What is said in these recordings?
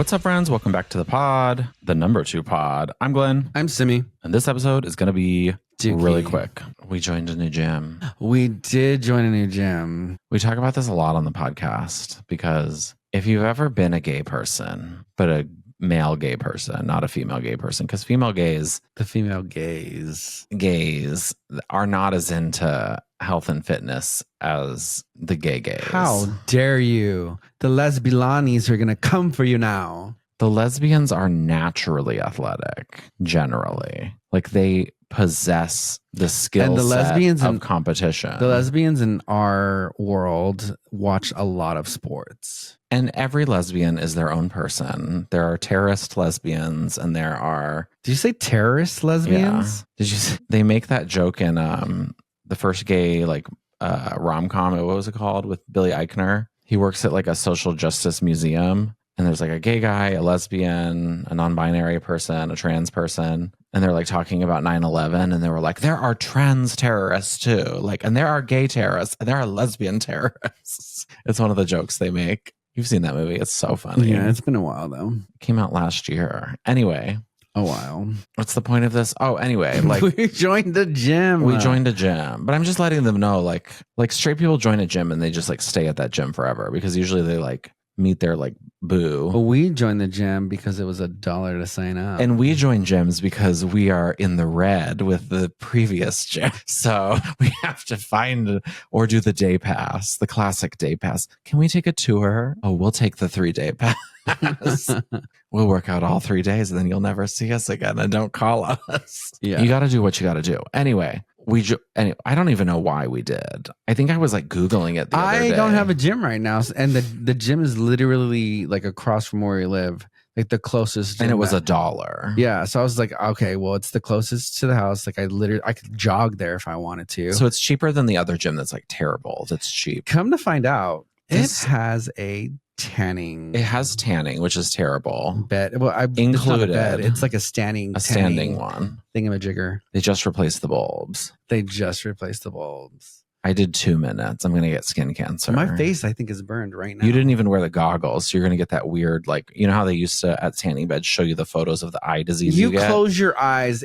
What's up, friends? Welcome back to the pod, the number 2 pod. I'm Glenn. I'm Simi. And this episode is going to be Dookie. really quick. We joined a new gym. We did join a new gym. We talk about this a lot on the podcast because if you've ever been a gay person, but a male gay person, not a female gay person, because The female gays are not as into health and fitness as the gays. How dare you? The lesbianis are going to come for you now. The lesbians are naturally athletic, generally. Like they possess the skill set of competition. The lesbians in our world watch a lot of sports. And every lesbian is their own person. There are terrorist lesbians and there are... Did you say terrorist lesbians? Yeah. They make that joke in the first gay rom-com, what was it called, with Billy Eichner? He works at like a social justice museum. And there's like a gay guy, a lesbian, a non-binary person, a trans person. And they're like talking about 9/11. And they were like, there are trans terrorists too. Like, and there are gay terrorists and there are lesbian terrorists. It's one of the jokes they make. You've seen that movie. It's so funny. Yeah, it's been a while though. It came out last year. Anyway. A while. What's the point of this? Oh, anyway, like we joined the gym. We joined a gym. But I'm just letting them know, like straight people join a gym and they just like stay at that gym forever because usually they like meet their like boo. Well, we joined the gym because it was $1 to sign up. And we join gyms because we are in the red with the previous gym. So we have to find or do the day pass, the classic day pass. Can we take a tour? Oh, we'll take the 3-day pass. We'll work out all 3 days and then you'll never see us again and don't call us. Yeah. You got to do what you got to do. Anyway. I don't even know why we did. I think I was like Googling it the other day. I don't have a gym right now. And the gym is literally like across from where we live. Like the closest gym. And it was $1. Yeah. So I was like, okay, well, it's the closest to the house. Like I could jog there if I wanted to. So it's cheaper than the other gym that's like terrible. That's cheap. Come to find out, it has a tanning. It has tanning, which is terrible. Bed. Well, included. It's not a bed. It's like a standing one. Thingamajigger. They just replaced the bulbs. I did 2 minutes. I'm going to get skin cancer. My face, I think, is burned right now. You didn't even wear the goggles. So you're going to get that weird, like, you know how they used to at tanning beds show you the photos of the eye disease you get? Close your eyes.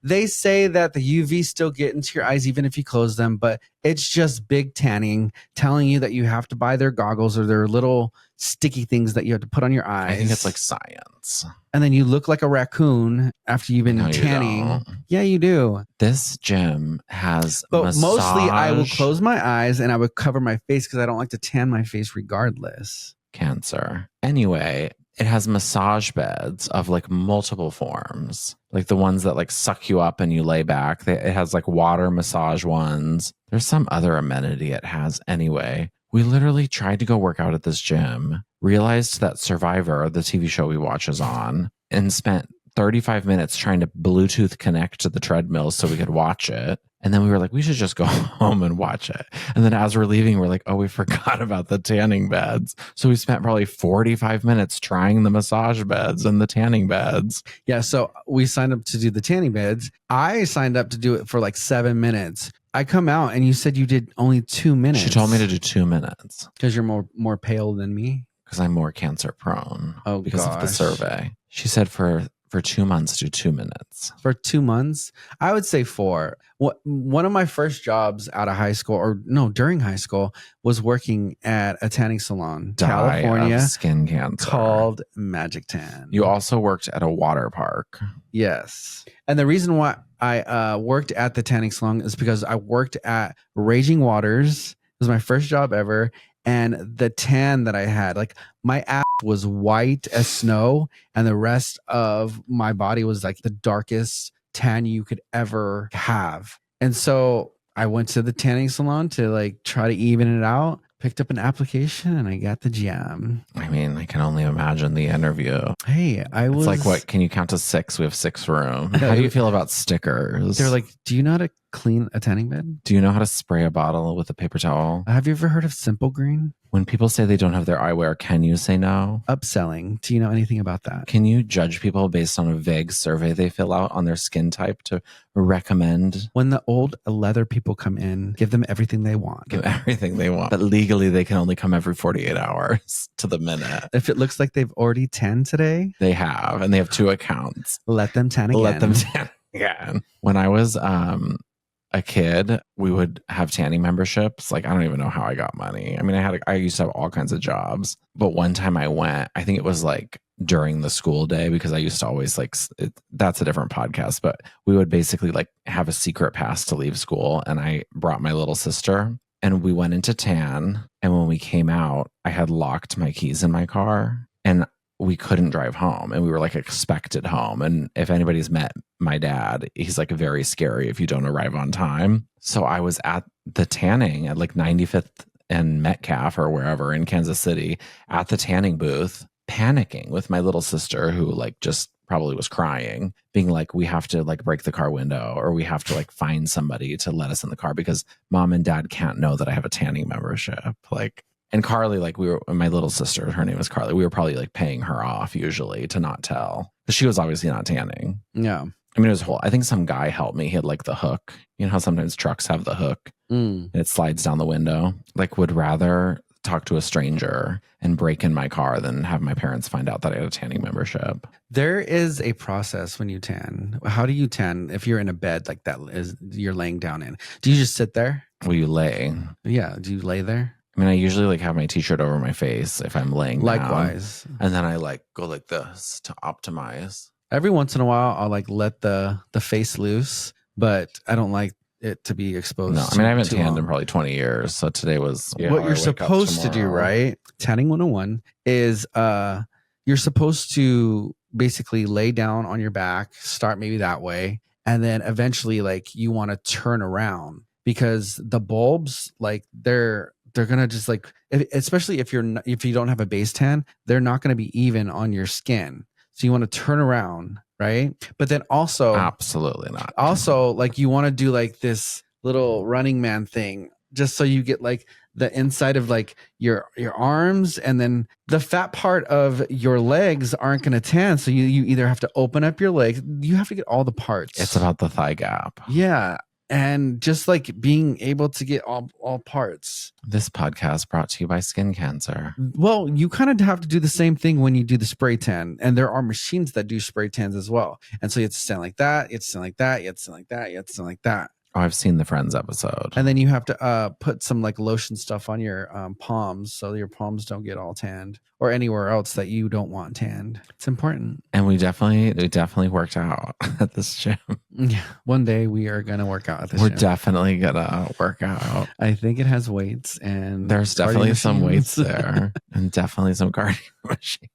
They say that the UV still get into your eyes even if you close them, but it's just big tanning telling you that you have to buy their goggles or their little sticky things that you have to put on your eyes. I think it's like science. And then you look like a raccoon after you've been tanning. Yeah, you do. This gym has massage. Mostly I will close my eyes and I would cover my face because I don't like to tan my face regardless. Cancer. Anyway, it has massage beds of like multiple forms, like the ones that like suck you up and you lay back. It has like water massage ones. There's some other amenity it has. Anyway, we literally tried to go work out at this gym, realized that Survivor, the TV show we watch, is on, and spent 35 minutes trying to Bluetooth connect to the treadmill so we could watch it. And then we were like, we should just go home and watch it. And then as we're leaving, we're like, oh, we forgot about the tanning beds. So we spent probably 45 minutes trying the massage beds and the tanning beds. Yeah. So we signed up to do the tanning beds. I signed up to do it for like 7 minutes. I come out and you said you did only 2 minutes. She told me to do 2 minutes. Because you're more pale than me? Because I'm more cancer prone. Oh, because of the survey. She said for 2 months, do 2 minutes. For 2 months? I would say 4. One of my first jobs out of high school, or no, during high school, was working at a tanning salon, California, of skin cancer, called Magic Tan. You also worked at a water park. Yes. And the reason why I worked at the tanning salon is because I worked at Raging Waters. It was my first job ever. And the tan that I had, like my ass was white as snow and the rest of my body was like the darkest tan you could ever have. And so I went to the tanning salon to like try to even it out, picked up an application and I got the jam. I mean, I can only imagine the interview. Hey, It's like, what, can you count to 6? We have 6 rooms. How do you feel about stickers? They're like, do you know how to clean a tanning bed? Do you know how to spray a bottle with a paper towel? Have you ever heard of Simple Green? When people say they don't have their eyewear, can you say no? Upselling. Do you know anything about that? Can you judge people based on a vague survey they fill out on their skin type to recommend? When the old leather people come in, give them everything they want. Give everything they want. But legally, they can only come every 48 hours to the minute. If it looks like they've already tanned today, They have, and they have 2 accounts. let them tan again. Let them tan again. When I was a kid, we would have tanning memberships. Like, I don't even know how I got money. I mean, I used to have all kinds of jobs, but one time I went, I think it was like during the school day, because I used to always that's a different podcast, but we would basically like have a secret pass to leave school. And I brought my little sister and we went into tan. And when we came out, I had locked my keys in my car and we couldn't drive home, and we were like expected home. And if anybody's met my dad, he's like very scary if you don't arrive on time. So I was at the tanning at like 95th and Metcalf or wherever in Kansas City at the tanning booth, panicking with my little sister, who like just probably was crying, being like, we have to like break the car window, or we have to like find somebody to let us in the car because mom and dad can't know that I have a tanning membership. Like, and Carly, like my little sister, her name is Carly. We were probably like paying her off usually to not tell, because she was obviously not tanning. Yeah. I mean, I think some guy helped me. He had like the hook. You know how sometimes trucks have the hook and it slides down the window? Like, would rather talk to a stranger and break in my car than have my parents find out that I had a tanning membership. There is a process when you tan. How do you tan if you're in a bed like that you're laying down in? Do you just sit there? Will you lay? Yeah. Do you lay there? I mean, I usually like have my t-shirt over my face if I'm laying down. Likewise. And then I like go like this to optimize. Every once in a while, I'll like let the face loose, but I don't like it to be exposed. No, I mean, I haven't tanned in probably 20 years. So today was what you're supposed to do, right? Tanning 101 is you're supposed to basically lay down on your back, start maybe that way, and then eventually like you want to turn around, because the bulbs, like they're gonna just like, especially if you don't have a base tan, they're not gonna be even on your skin. So you want to turn around, right? But then also, absolutely not. Also, like you want to do like this little Running Man thing, just so you get like the inside of like your arms, and then the fat part of your legs aren't going to tan. So you either have to open up your legs, you have to get all the parts. It's about the thigh gap. Yeah. And just like being able to get all parts. This podcast brought to you by skin cancer. Well, you kind of have to do the same thing when you do the spray tan. And there are machines that do spray tans as well. And so you have to stand like that, you have to stand like that, you have to stand like that, you have to stand like that. Oh, I've seen the Friends episode. And then you have to put some like lotion stuff on your palms, so your palms don't get all tanned, or anywhere else that you don't want tanned. It's important. And we definitely worked out at this gym. Yeah, one day we are gonna work out at this We're gym. definitely gonna work out. I think it has weights, and there's definitely some weights there, and definitely some cardio machines.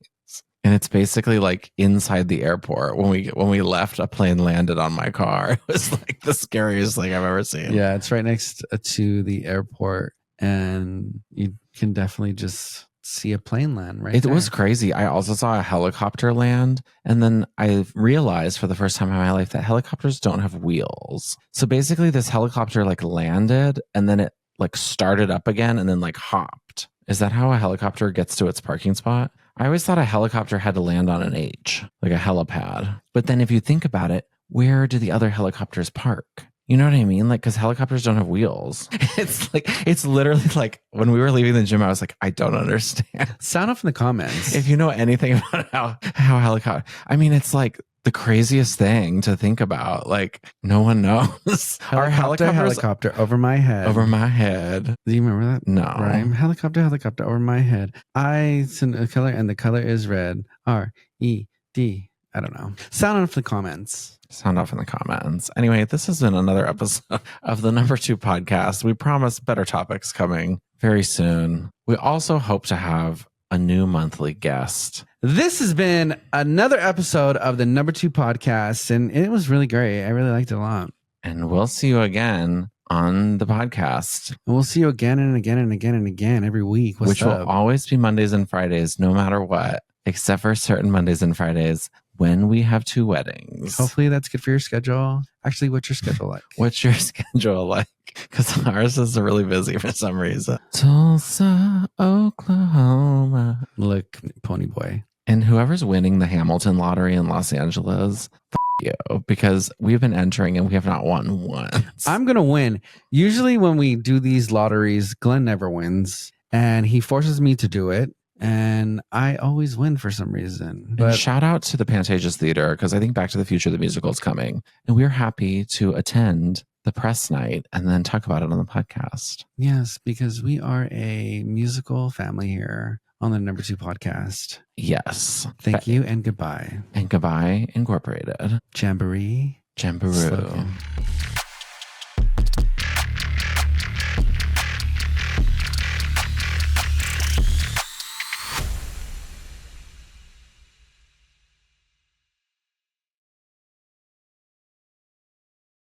And it's basically like inside the airport. When we left, a plane landed on my car. It was like the scariest thing I've ever seen. Yeah, it's right next to the airport, and you can definitely just see a plane land right there. It was crazy. I also saw a helicopter land, and then I realized for the first time in my life that helicopters don't have wheels. So basically this helicopter like landed, and then it like started up again and then like hopped. Is that how a helicopter gets to its parking spot? I always thought a helicopter had to land on an H, like a helipad. But then if you think about it, where do the other helicopters park? You know what I mean? Like, because helicopters don't have wheels. It's literally like when we were leaving the gym, I was like, I don't understand. Sound off in the comments if you know anything about how helicopter, I mean, it's like the craziest thing to think about. Like, no one knows. Our helicopter over my head. Over my head. Do you remember that? No. Rhyme. Helicopter over my head. I send a color, and the color is red. R-E-D. I don't know. Sound off in the comments. Sound off in the comments. Anyway, this has been another episode of the Number 2 podcast. We promise better topics coming very soon. We also hope to have a new monthly guest. This has been another episode of the Number 2 podcast, and it was really great. I really liked it a lot. And we'll see you again on the podcast. And we'll see you again and again and again and again every week. What's which up? Will always be Mondays and Fridays, no matter what, except for certain Mondays and Fridays when we have 2 weddings. Hopefully that's good for your schedule. Actually, what's your schedule like? What's your schedule like? Because ours is really busy for some reason. Tulsa, Oklahoma. Look, Pony Boy. And whoever's winning the Hamilton lottery in Los Angeles, you, because we've been entering and we have not won once. I'm going to win. Usually when we do these lotteries, Glenn never wins and he forces me to do it. And I always win for some reason. But and shout out to the Pantages Theater, because I think Back to the Future, the musical, is coming. And we're happy to attend the press night and then talk about it on the podcast. Yes, because we are a musical family here on the Number 2 podcast. Yes. Thank you and goodbye. And goodbye, Incorporated. Jamboree. Jamboree. Slogan.